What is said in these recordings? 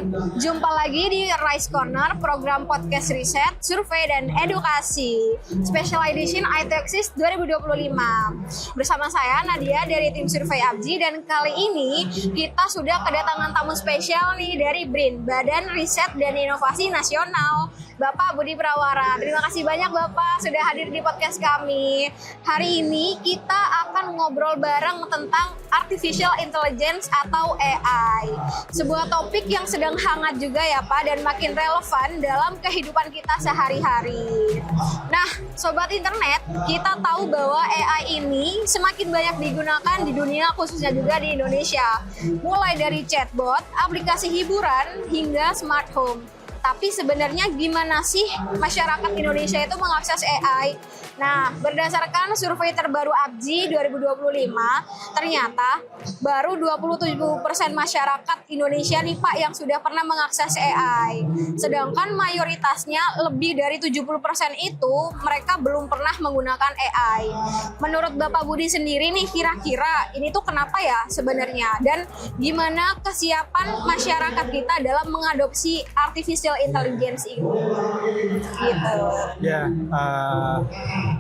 teman-teman, jumpa lagi di Rice Corner, program podcast riset, survei, dan edukasi Special Edition ITEXIS 2025. Bersama saya Nadia dari tim survei ABJI, dan kali ini kita sudah kedatangan tamu spesial nih dari BRIN, Badan Riset dan Inovasi Nasional, Bapak Budi Prawara. Terima kasih banyak Bapak sudah hadir di podcast kami. Hari ini kita akan ngobrol bareng tentang Artificial Intelligence atau AI. Sebuah topik yang sedang hangat juga ya Pak, dan makin relevan dalam kehidupan kita sehari-hari. Nah, Sobat Internet, kita tahu bahwa AI ini semakin banyak digunakan di dunia, khususnya juga di Indonesia. Mulai dari chatbot, aplikasi hiburan, hingga smart home. Tapi sebenarnya gimana sih masyarakat Indonesia itu mengakses AI? Nah, berdasarkan survei terbaru ABJI 2025, ternyata baru 27% masyarakat Indonesia nih Pak yang sudah pernah mengakses AI. Sedangkan mayoritasnya lebih dari 70% itu mereka belum pernah menggunakan AI. Menurut Bapak Budi sendiri nih, kira-kira ini tuh kenapa ya sebenarnya? Dan gimana kesiapan masyarakat kita dalam mengadopsi artificial intelligence ini? Gitu. Ya,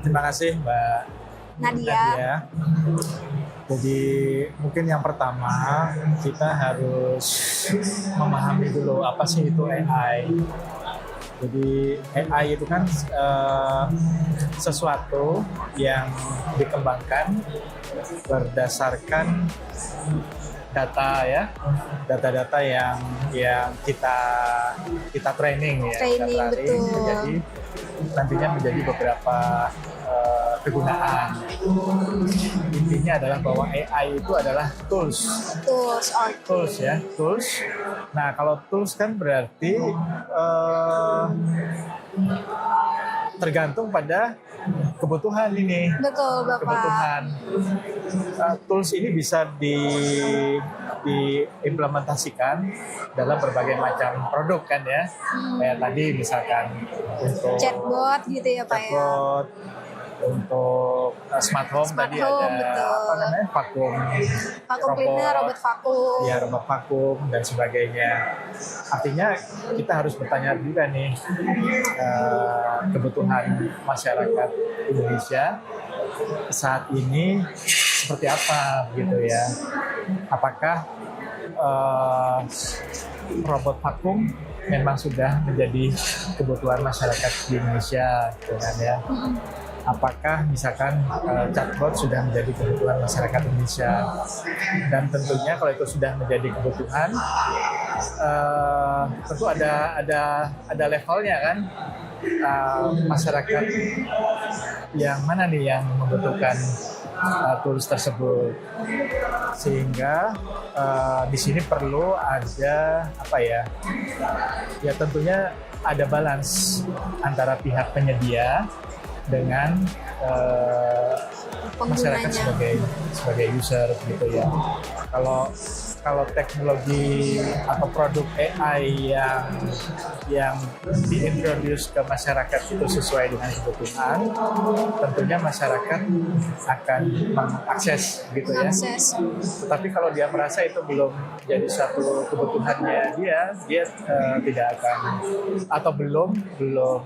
terima kasih Mbak Nadia. Jadi mungkin yang pertama kita harus memahami dulu apa sih itu AI. Jadi AI itu kan sesuatu yang dikembangkan berdasarkan data ya, data-data yang kita training ya, Betul. menjadi nantinya menjadi beberapa kegunaan. Intinya adalah bahwa AI itu adalah tools ya, tools. Nah, kalau tools kan berarti tergantung pada kebutuhan ini. Betul, Bapak. Kebutuhan. Tools ini bisa diimplementasikan dalam berbagai macam produk kan ya. Kayak tadi misalkan untuk chatbot gitu ya Pak ya. Untuk smart home tadi home, ada betul. apa namanya, vakum Cleaner, robot vakum. Ya, robot vakum dan sebagainya. Artinya kita harus bertanya juga nih kebutuhan masyarakat Indonesia saat ini seperti apa gitu ya. Apakah robot vakum memang sudah menjadi kebutuhan masyarakat di Indonesia gitu kan ya. Apakah misalkan chatbot sudah menjadi kebutuhan masyarakat Indonesia, dan tentunya kalau itu sudah menjadi kebutuhan tentu ada levelnya kan. Masyarakat yang mana nih yang membutuhkan tools tersebut, sehingga di sini perlu ada apa ya tentunya ada balance antara pihak penyedia dengan masyarakat sebagai user gitu ya. Kalau teknologi atau produk AI yang diintroduce ke masyarakat itu sesuai dengan kebutuhan, tentunya masyarakat akan mengakses gitu ya. Tetapi kalau dia merasa itu belum jadi satu kebutuhannya dia tidak akan, atau belum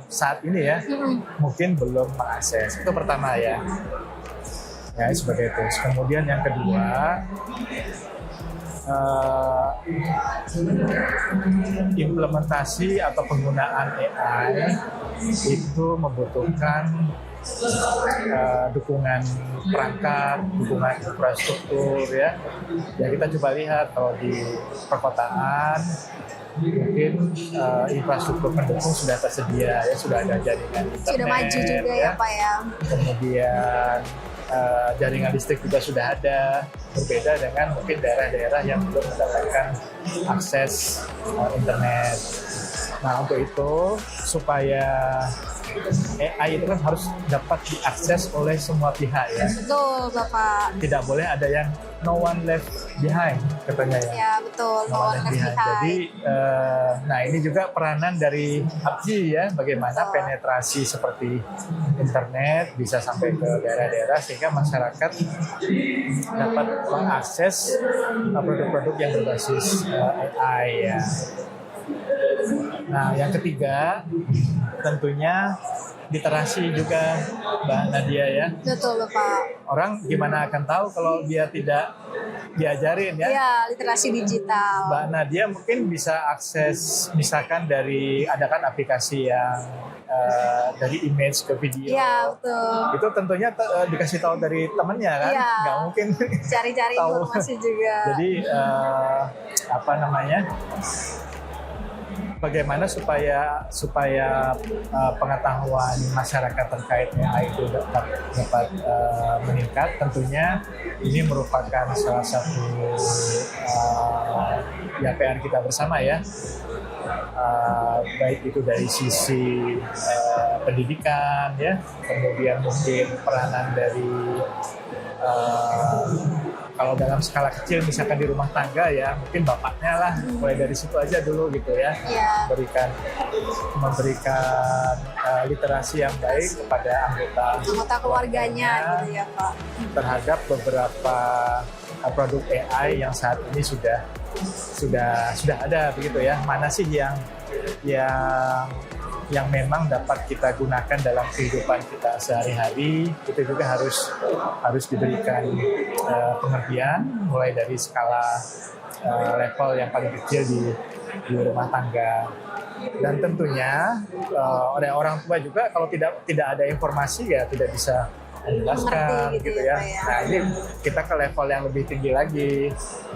saat ini ya, mungkin belum mengakses. Itu pertama ya sebagai itu. Kemudian yang kedua, implementasi atau penggunaan AI itu membutuhkan dukungan perangkat, dukungan infrastruktur ya. Ya, kita coba lihat kalau di perkotaan mungkin infrastruktur pendukung sudah tersedia ya, sudah ada jaringan internet, sudah maju juga ya Pak ya. Kemudian jaringan listrik juga sudah ada, berbeda dengan mungkin daerah-daerah yang belum mendapatkan akses internet. Nah, untuk itu supaya AI itu kan harus dapat diakses oleh semua pihak ya. Betul Bapak. Tidak boleh ada yang no one left behind katanya ya. Ya betul, no one left behind. Jadi nah ini juga peranan dari ABJI ya, bagaimana penetrasi seperti internet bisa sampai ke daerah-daerah sehingga masyarakat dapat mengakses produk-produk yang berbasis AI ya. Nah, yang ketiga tentunya literasi juga, Mbak Nadia ya. Betul Bapak. Orang gimana akan tahu kalau dia tidak diajarin ya? Iya, literasi digital. Mbak Nadia mungkin bisa akses misalkan ada kan aplikasi yang dari image ke video. Iya, betul. Itu tentunya dikasih tahu dari temennya kan? Iya. Nggak mungkin Cari-cari tahu. informasi juga. Jadi bagaimana supaya pengetahuan masyarakat terkait AI itu dapat meningkat? Tentunya ini merupakan salah satu PR kita bersama ya. Baik itu dari sisi pendidikan ya, kemudian mungkin peranan dari kalau dalam skala kecil misalkan di rumah tangga ya, mungkin bapaknya lah, mulai dari situ aja dulu gitu ya. Memberikan literasi yang baik kepada anggota keluarganya gitu ya Pak, terhadap beberapa produk AI yang saat ini sudah ada begitu ya. Mana sih yang memang dapat kita gunakan dalam kehidupan kita sehari-hari, itu juga harus diberikan pengertian mulai dari skala level yang paling kecil di rumah tangga. Dan tentunya oleh orang tua juga kalau tidak ada informasi ya tidak bisa menjelaskan gitu ya. Nah, ini kita ke level yang lebih tinggi lagi,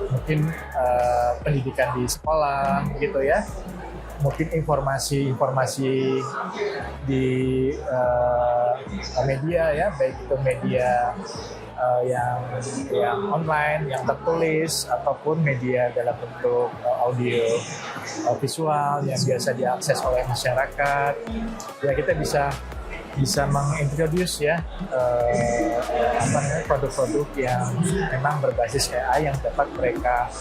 mungkin pendidikan di sekolah gitu ya, mungkin informasi di media ya, baik itu media yang online, yang tertulis, ataupun media dalam bentuk audio visual yang biasa diakses oleh masyarakat. Ya, kita bisa mengintroduce ya produk-produk yang memang berbasis AI yang dapat mereka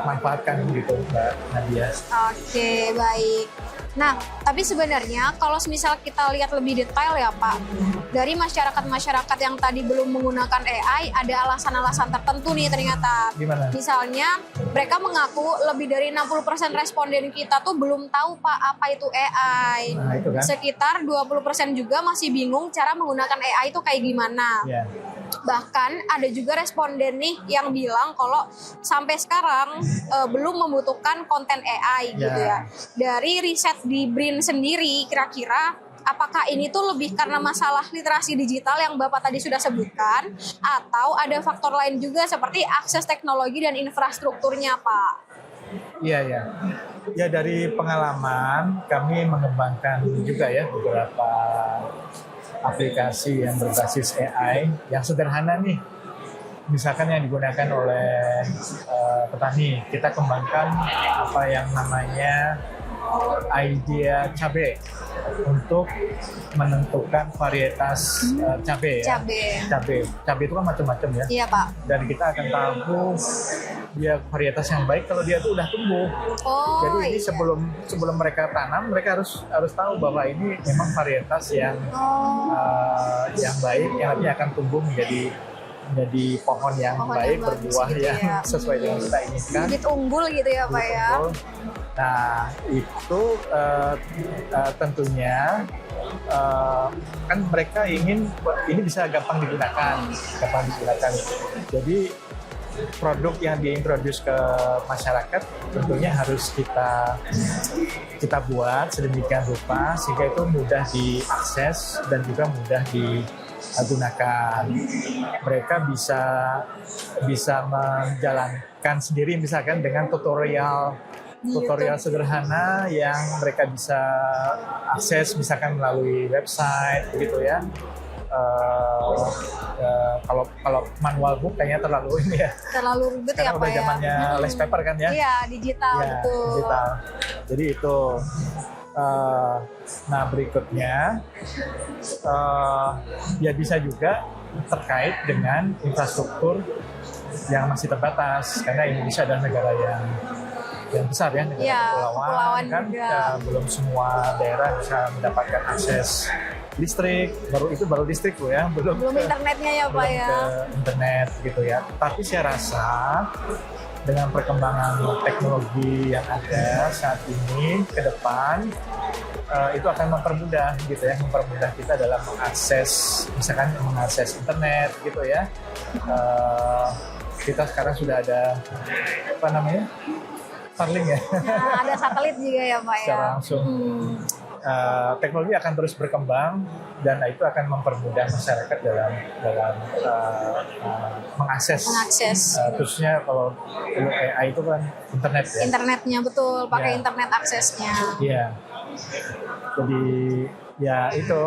manfaatkan gitu, Mbak Nadia. Oke, baik. Nah, tapi sebenarnya kalau misal kita lihat lebih detail ya Pak, dari masyarakat yang tadi belum menggunakan AI, ada alasan-alasan tertentu nih ternyata. Gimana? Misalnya, mereka mengaku lebih dari 60% responden kita tuh belum tahu Pak apa itu AI. Nah, itu kan. Sekitar 20% juga masih bingung cara menggunakan AI itu kayak gimana. Yeah. Bahkan ada juga responden nih yang bilang kalau sampai sekarang belum membutuhkan konten AI gitu ya. Dari riset di BRIN sendiri, kira-kira apakah ini tuh lebih karena masalah literasi digital yang Bapak tadi sudah sebutkan, atau ada faktor lain juga seperti akses teknologi dan infrastrukturnya, Pak? Iya. Ya, dari pengalaman kami mengembangkan juga ya beberapa aplikasi yang berbasis AI yang sederhana nih. Misalkan yang digunakan oleh petani, kita kembangkan apa yang namanya idea cabai untuk menentukan varietas cabai ya. Cabai itu kan macam-macam ya. Iya Pak. Dan kita akan tahu dia varietas yang baik kalau dia tuh udah tumbuh. Jadi ini sebelum mereka tanam, mereka harus tahu bahwa ini memang varietas yang baik, yang nanti akan tumbuh menjadi pohon yang baik, berbuah gitu yang sesuai dengan kita inginkan. Bibit unggul gitu ya Pak ya. Nah, itu tentunya kan mereka ingin ini bisa gampang digunakan. Jadi produk yang diintroduce ke masyarakat tentunya harus kita buat sedemikian rupa sehingga itu mudah diakses dan juga mudah digunakan. Mereka bisa menjalankan sendiri misalkan dengan tutorial sederhana yang mereka bisa akses misalkan melalui website gitu ya. Kalau manual book kayaknya terlalu ribet ya Pak ya. Udah zamannya less paper kan ya. Iya, digital ya, betul. Digital. Jadi itu. Nah, berikutnya ya bisa juga terkait dengan infrastruktur yang masih terbatas karena Indonesia adalah negara yang besar ya, negara kepulauan kan, belum semua daerah bisa mendapatkan akses listrik, baru listrik ya, belum internetnya ya Pak ya. Ke internet gitu ya. Tapi saya rasa dengan perkembangan teknologi yang ada saat ini ke depan itu akan mempermudah gitu ya, mempermudah kita dalam mengakses, misalkan mengakses internet gitu ya. Kita sekarang sudah ada apa namanya, Starlink ya. Nah, ada satelit juga ya Pak ya. Secara langsung. Teknologi akan terus berkembang dan itu akan mempermudah masyarakat dalam mengakses. Khususnya kalau AI itu kan internet ya. Internetnya betul, pakai Ya. internet aksesnya. Iya. Jadi ya itu,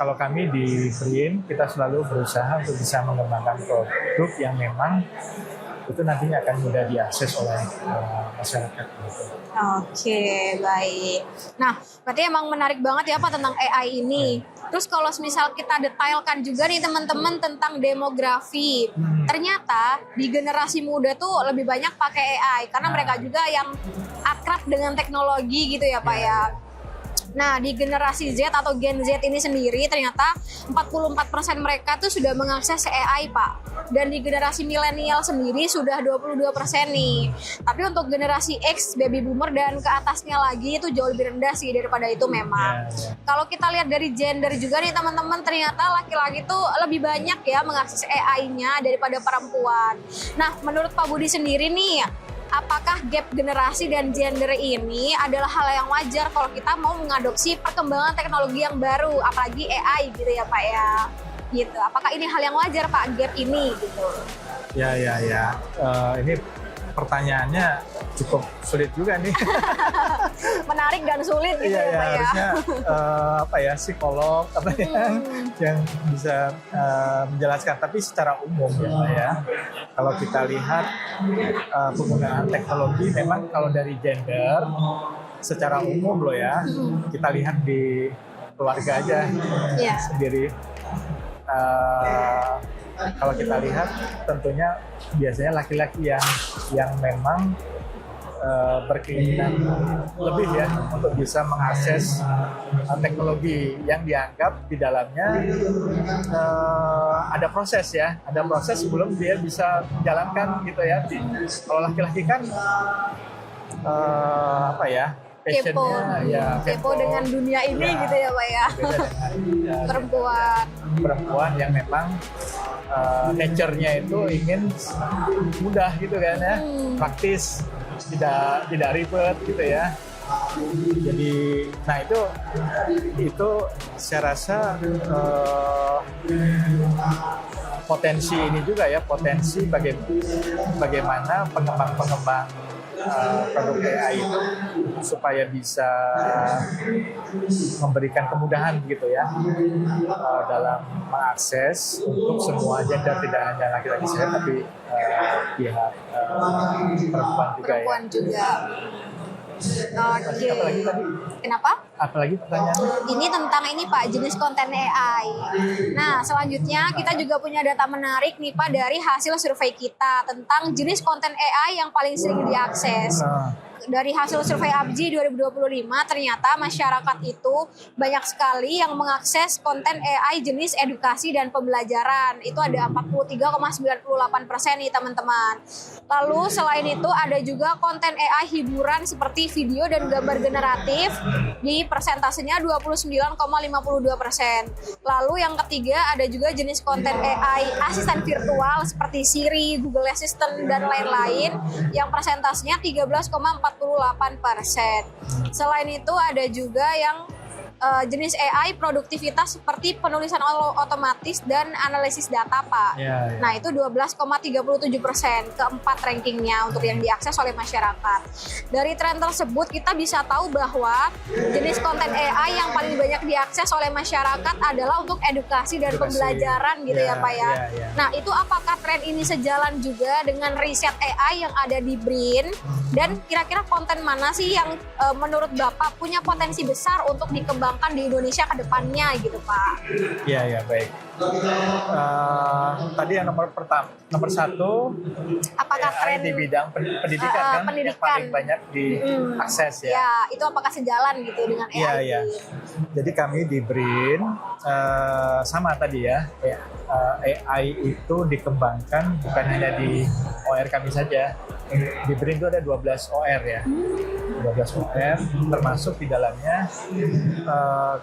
kalau kami di BRIN kita selalu berusaha untuk bisa mengembangkan produk yang memang itu nantinya akan mudah diakses oleh masyarakat. Gitu. Oke, baik. Nah, berarti emang menarik banget ya Pak tentang AI ini. Terus kalau misal kita detailkan juga nih teman-teman tentang demografi. Ternyata di generasi muda tuh lebih banyak pakai AI karena mereka juga yang akrab dengan teknologi gitu ya Pak ya. Nah, di generasi Z atau Gen Z ini sendiri ternyata 44% mereka tuh sudah mengakses AI, Pak. Dan di generasi milenial sendiri sudah 22% nih. Tapi untuk generasi X, baby boomer dan ke atasnya lagi itu jauh lebih rendah sih daripada itu memang. Kalau kita lihat dari gender juga nih teman-teman, ternyata laki-laki tuh lebih banyak ya mengakses AI-nya daripada perempuan. Nah, menurut Pak Budi sendiri nih, apakah gap generasi dan gender ini adalah hal yang wajar kalau kita mau mengadopsi perkembangan teknologi yang baru, apalagi AI gitu ya Pak ya? Gitu. Apakah ini hal yang wajar Pak, gap ini gitu? Ya. Ini pertanyaannya cukup sulit juga nih. Menarik dan sulit gitu ya Pak ya? Harusnya psikolog yang bisa menjelaskan. Tapi secara umum ya, kalau kita lihat penggunaan teknologi memang kalau dari gender secara umum loh ya, kita lihat di keluarga aja sendiri. Kalau kita lihat tentunya biasanya laki-laki yang memang berkeinginan lebih ya untuk bisa mengakses teknologi yang dianggap di dalamnya ada proses sebelum dia bisa menjalankan gitu ya. Kalau laki-laki kan kepo dengan dunia ini gitu ya Pak ya. Perempuan yang memang nature-nya itu ingin mudah gitu kan ya, praktis, tidak ribet gitu ya. Jadi, nah itu saya rasa potensi ini juga ya, potensi bagaimana pengembang produk AI itu supaya bisa memberikan kemudahan gitu ya dalam mengakses untuk semua gender, tidak hanya laki-laki saja tapi pihak perempuan juga. Oke. Apalagi tadi? Kenapa? Apalagi pertanyaan? Ini tentang Pak, jenis konten AI. Nah, selanjutnya kita juga punya data menarik nih Pak dari hasil survei kita tentang jenis konten AI yang paling sering diakses. Dari hasil survei ABGI 2025 ternyata masyarakat itu banyak sekali yang mengakses konten AI jenis edukasi dan pembelajaran. Itu ada 43,98% nih teman-teman. Lalu selain itu ada juga konten AI hiburan seperti video dan gambar generatif di persentasenya 29,52%. Lalu yang ketiga ada juga jenis konten AI asisten virtual seperti Siri, Google Assistant dan lain-lain yang persentasenya 13,48%. Selain itu ada juga yang jenis AI produktivitas seperti penulisan otomatis dan analisis data, Pak. Nah, itu 12,37%, keempat rankingnya untuk yang diakses oleh masyarakat. Dari tren tersebut kita bisa tahu bahwa jenis konten AI yang paling banyak diakses oleh masyarakat adalah untuk edukasi dan pembelajaran gitu ya, Pak ya. Nah, itu apakah tren ini sejalan juga dengan riset AI yang ada di BRIN? Dan kira-kira konten mana sih yang menurut Bapak punya potensi besar untuk dikembangkan di Indonesia ke depannya gitu Pak? Iya, baik. Tadi yang nomor satu, apakah tren di bidang pendidikan kan yang paling banyak diakses ya? Ya, itu apakah sejalan gitu dengan AI? Iya. Jadi kami di BRIN sama tadi ya, AI itu dikembangkan bukan hanya di OR kami saja, Di BRIN itu ada 12 OR ya. 12 OR, termasuk di dalamnya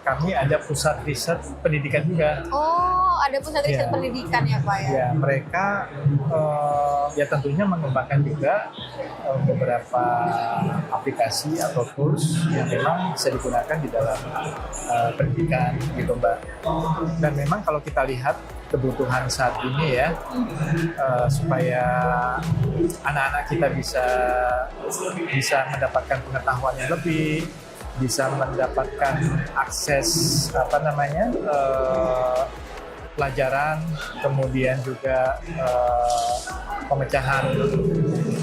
kami ada pusat riset pendidikan juga. Oh, ada pusat riset pendidikan ya Pak ya? Ya, mereka ya tentunya mengembangkan juga beberapa aplikasi atau tools yang memang bisa digunakan di dalam pendidikan gitu Mbak. Dan memang kalau kita lihat kebutuhan saat ini ya, supaya anak-anak kita bisa mendapatkan pengetahuan yang lebih, bisa mendapatkan akses pelajaran, kemudian juga pemecahan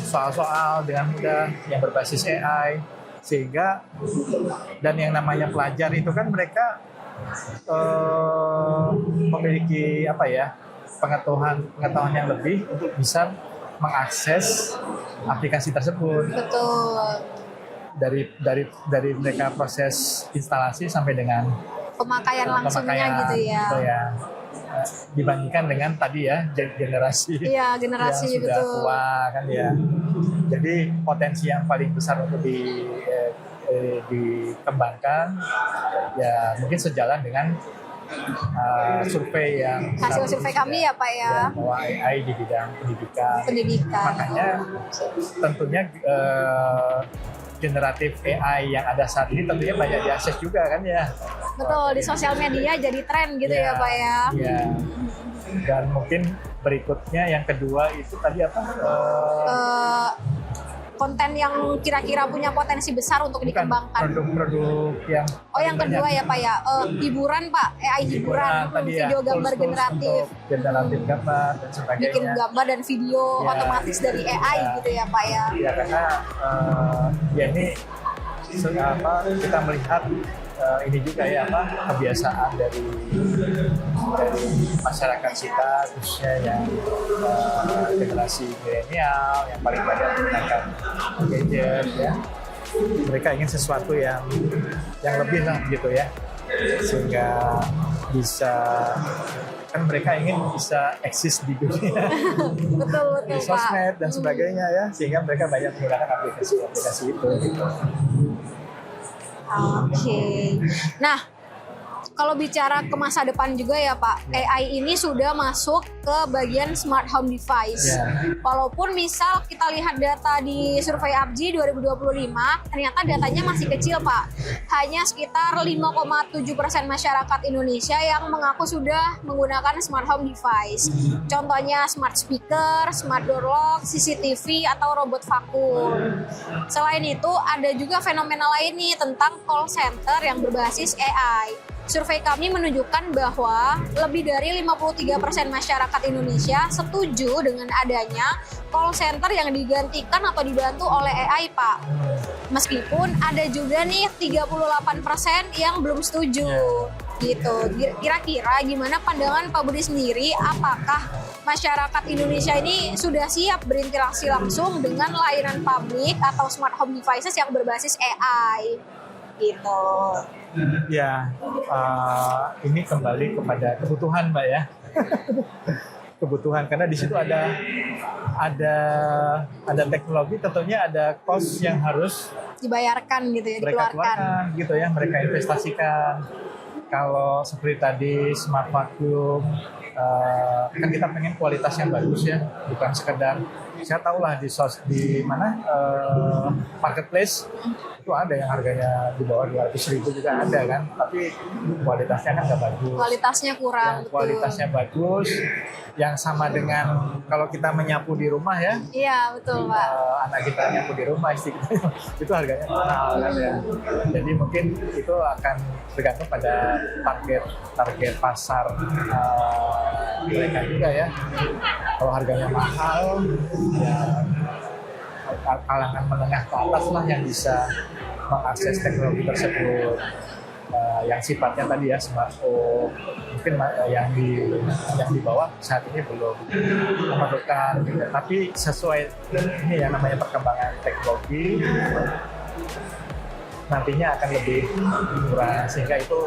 soal-soal dengan mudah yang berbasis AI, sehingga dan yang namanya pelajar itu kan mereka memiliki pengetahuan yang lebih untuk bisa mengakses aplikasi tersebut. Betul. Dari mereka proses instalasi sampai dengan pemakaian langsungnya gitu ya. Gitu ya. Dibandingkan dengan tadi ya generasi yang sudah betul. Tua kan ya. Jadi potensi yang paling besar untuk dikembangkan ya mungkin sejalan dengan survei yang hasil survei kami ya Pak ya, bahwa AI di bidang pendidikan. Makanya tentunya generatif AI yang ada saat ini tentunya banyak diakses juga kan ya. Betul, di sosial media jadi tren gitu ya Pak ya. Iya. Dan mungkin berikutnya yang kedua itu tadi apa? Konten yang kira-kira punya potensi besar untuk dikembangkan. Produk-produk yang yang kedua ya Pak ya, hiburan Pak, AI hiburan, video gambar generatif gambar dan sebagainya. Bikin gambar dan video otomatis dari AI gitu ya Pak ya. Ya karena ini kita melihat ini juga ya kebiasaan dari masyarakat kita khususnya yang generasi milenial yang paling banyak menggunakan gadget ya. Mereka ingin sesuatu yang lebih lah gitu ya, sehingga bisa kan mereka ingin bisa eksis di dunia betul di sosmed dan sebagainya ya, sehingga mereka banyak menggunakan aplikasi itu gitu. Oke. Nah, kalau bicara ke masa depan juga ya Pak, AI ini sudah masuk ke bagian smart home device. Walaupun misal kita lihat data di survei ABGI 2025, ternyata datanya masih kecil Pak. Hanya sekitar 5,7% masyarakat Indonesia yang mengaku sudah menggunakan smart home device. Contohnya smart speaker, smart door lock, CCTV, atau robot vakum. Selain itu, ada juga fenomena lain nih tentang call center yang berbasis AI. Survei kami menunjukkan bahwa lebih dari 53% masyarakat Indonesia setuju dengan adanya call center yang digantikan atau dibantu oleh AI, Pak. Meskipun ada juga nih 38% yang belum setuju. Gitu. Kira-kira gimana pandangan Pak Budi sendiri? Apakah masyarakat Indonesia ini sudah siap berinteraksi langsung dengan layanan publik atau smart home devices yang berbasis AI? Gitu. Ya, ini kembali kepada kebutuhan, Mbak ya. Kebutuhan, karena di situ ada teknologi, tentunya ada cost yang harus dibayarkan gitu ya, mereka keluarkan gitu ya, mereka investasikan. Kalau seperti tadi smart vacuum, kan kita pengen kualitas yang bagus ya, bukan sekedar saya tahu lah di marketplace itu ada yang harganya di bawah 200.000 juga ada kan, tapi kualitasnya kan nggak bagus. Kualitasnya kurang. Yang kualitasnya bagus, yang sama dengan kalau kita menyapu di rumah ya. Iya betul Pak. Anak kita nyapu di rumah, istri kita itu harganya mahal kan ya. Jadi mungkin itu akan tergantung pada target pasar mereka juga ya. Kalau harganya mahal, ya kalangan menengah ke atas lah yang bisa mengakses teknologi tersebut. Yang sifatnya tadi ya smart home, mungkin yang di bawah saat ini belum memerlukan, tapi sesuai ini ya namanya perkembangan teknologi, nantinya akan lebih murah, sehingga itu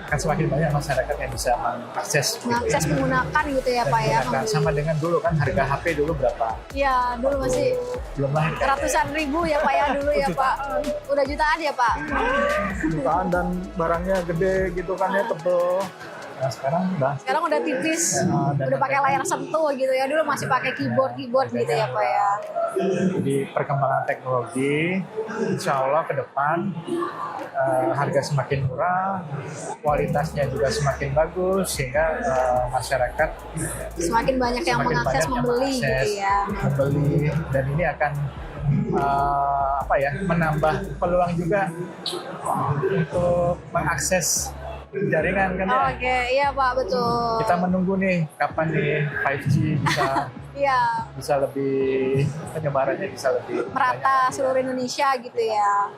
akan semakin banyak masyarakat yang bisa mengakses menggunakan gitu ya Pak ya. Sama dengan dulu kan, harga HP dulu berapa? Iya, dulu masih belum lahir kan? ratusan ribu ya Pak ya dulu ya Pak. Udah jutaan ya Pak. Jutaan dan barangnya gede gitu kan ya, tebel. Nah, sekarang udah tipis, udah pakai layar sentuh gitu ya. Dulu masih pakai keyboard gitu ya Pak ya. Jadi perkembangan teknologi, insya Allah ke depan harga semakin murah, kualitasnya juga semakin bagus, sehingga masyarakat semakin banyak yang mengakses, membeli gitu ya. Membeli, dan ini akan menambah peluang juga untuk mengakses jaringan kan ya. Oke, iya Pak, betul. Kita menunggu nih kapan nih 5G bisa iya, bisa lebih, penyebarannya bisa lebih merata seluruh Indonesia gitu ya.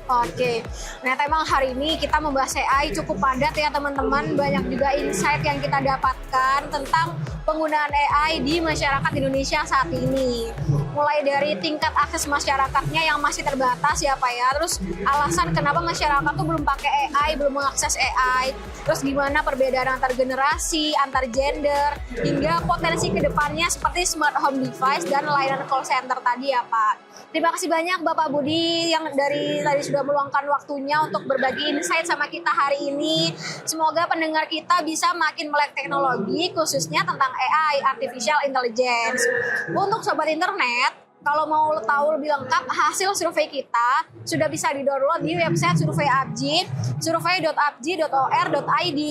Oke, nah emang hari ini kita membahas AI cukup padat ya teman-teman. Banyak juga insight yang kita dapatkan tentang penggunaan AI di masyarakat Indonesia saat ini. Mulai dari tingkat akses masyarakatnya yang masih terbatas ya Pak ya. Terus alasan kenapa masyarakat tuh belum pakai AI, belum mengakses AI. Terus gimana perbedaan antar generasi, antar gender, hingga potensi kedepannya seperti smart home device dan layanan call center tadi ya Pak. Terima kasih banyak Bapak Budi yang dari tadi sudah meluangkan waktunya untuk berbagi insight sama kita hari ini. Semoga pendengar kita bisa makin melek teknologi, khususnya tentang AI, Artificial Intelligence. Untuk Sobat Internet, kalau mau tahu lebih lengkap hasil survei kita, sudah bisa di-download di website Survei Abji, survei.abji.or.id.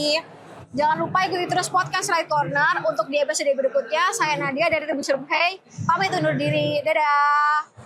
Jangan lupa ikuti terus podcast Right Corner. Untuk di episode berikutnya, saya Nadia dari Tim Survei, pamit undur diri. Dadah!